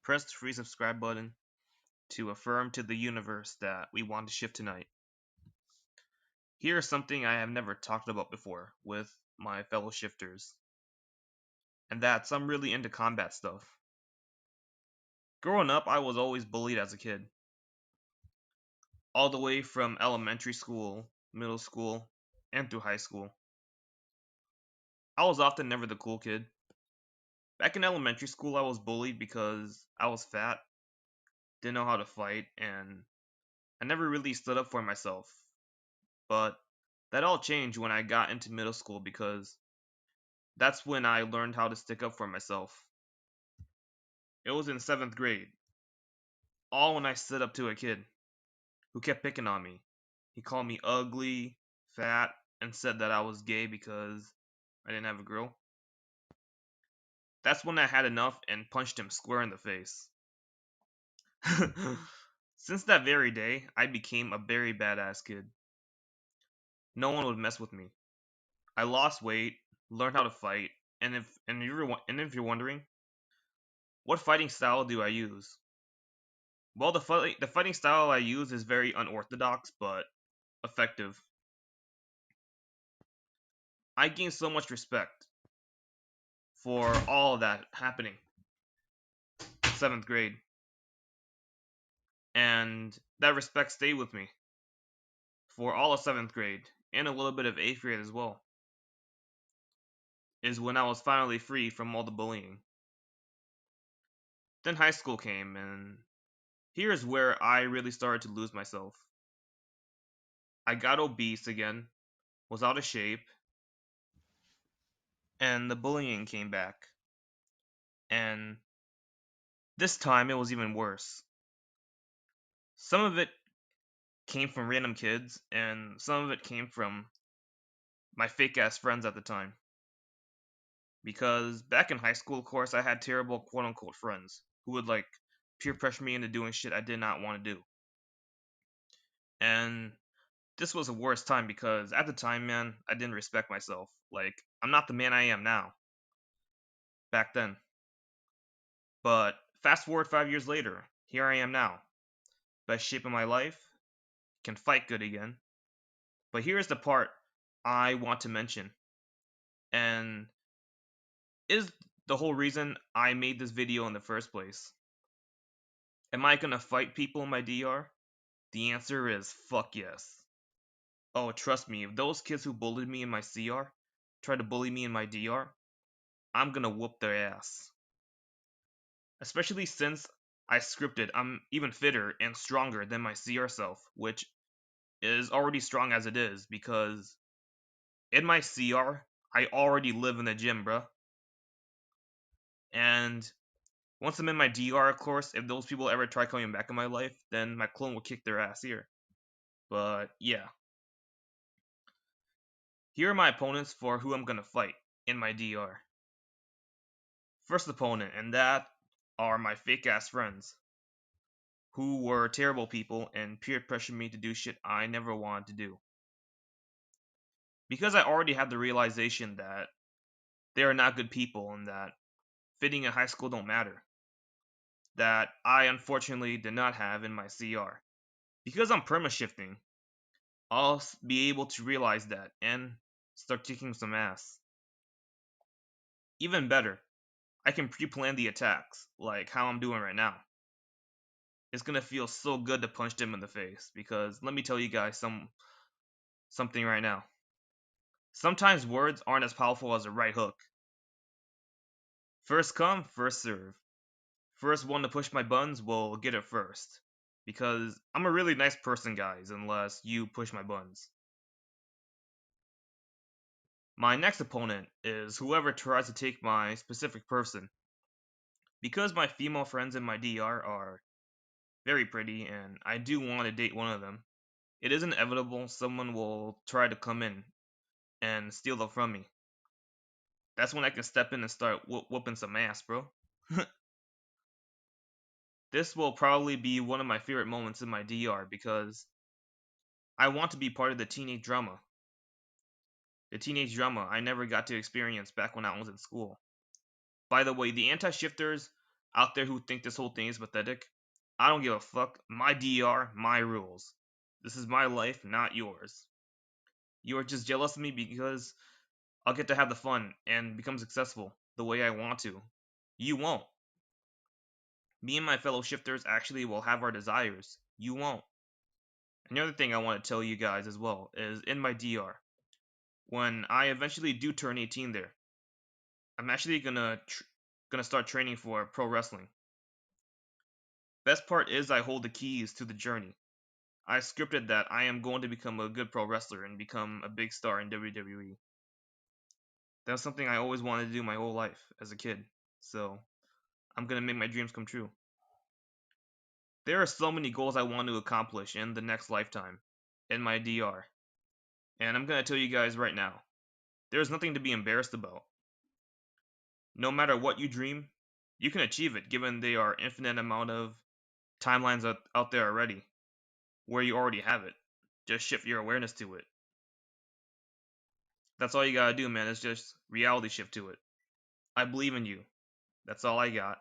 press the free subscribe button to affirm to the universe that we want to shift tonight. Here's something I have never talked about before with my fellow shifters, and that's I'm really into combat stuff. Growing up, I was always bullied as a kid, all the way from elementary school, middle school, and through high school. I was often never the cool kid. Back in elementary school, I was bullied because I was fat, didn't know how to fight, and I never really stood up for myself. But that all changed when I got into middle school because that's when I learned how to stick up for myself. It was in 7th grade, all when I stood up to a kid who kept picking on me. He called me ugly, fat, and said that I was gay because I didn't have a girl. That's when I had enough and punched him square in the face. Since that very day, I became a very badass kid. No one would mess with me. I lost weight, learned how to fight, and if you're wondering, what fighting style do I use? Well, the fighting style I use is very unorthodox but effective. I gained so much respect for all of that happening in 7th grade, and that respect stayed with me for all of 7th grade and a little bit of 8th grade as well. Is when I was finally free from all the bullying. Then high school came, and here's where I really started to lose myself. I got obese again, was out of shape, and the bullying came back. And this time it was even worse. Some of it came from random kids, and some of it came from my fake ass friends at the time. Because back in high school, of course, I had terrible quote unquote friends who would like peer pressure me into doing shit I did not want to do. And this was a worst time because at the time, man, I didn't respect myself. Like, I'm not the man I am now back then. But fast forward 5 years later, here I am now. Best shape of my life, can fight good again. But here's the part I want to mention, and is the whole reason I made this video in the first place. Am I gonna fight people in my DR? The answer is fuck yes. Oh, trust me, if those kids who bullied me in my CR try to bully me in my DR, I'm gonna whoop their ass. Especially since I scripted I'm even fitter and stronger than my CR self, which is already strong as it is because in my CR, I already live in the gym, bruh. And once I'm in my DR, of course, if those people ever try coming back in my life, then my clone will kick their ass here. But yeah. Here are my opponents for who I'm gonna fight in my DR. First opponent, and that are my fake ass friends, who were terrible people and peer pressured me to do shit I never wanted to do. Because I already had the realization that they are not good people and that fitting in high school don't matter. That I unfortunately did not have in my CR. Because I'm perma shifting, I'll be able to realize that and start kicking some ass. Even better, I can pre-plan the attacks, like how I'm doing right now. It's gonna feel so good to punch them in the face, because let me tell you guys something right now. Sometimes words aren't as powerful as a right hook. First come, first serve. First one to push my buttons will get it first. Because I'm a really nice person, guys, unless you push my buttons. My next opponent is whoever tries to take my specific person. Because my female friends in my DR are very pretty and I do want to date one of them, it is inevitable someone will try to come in and steal them from me. That's when I can step in and start whooping some ass, bro. This will probably be one of my favorite moments in my DR because I want to be part of the teenage drama. The teenage drama I never got to experience back when I was in school. By the way, the anti-shifters out there who think this whole thing is pathetic, I don't give a fuck. My DR, my rules. This is my life, not yours. You are just jealous of me because I'll get to have the fun and become successful the way I want to. You won't. Me and my fellow shifters actually will have our desires. You won't. Another thing I want to tell you guys as well is in my DR, when I eventually do turn 18 there, I'm actually gonna start training for pro wrestling. Best part is I hold the keys to the journey. I scripted that I am going to become a good pro wrestler and become a big star in WWE. That's something I always wanted to do my whole life as a kid. So I'm gonna make my dreams come true. There are so many goals I want to accomplish in the next lifetime, in my DR. And I'm gonna tell you guys right now, there's nothing to be embarrassed about. No matter what you dream, you can achieve it given there are infinite amount of timelines out there already, where you already have it. Just shift your awareness to it. That's all you gotta do, man. It's just reality shift to it. I believe in you. That's all I got.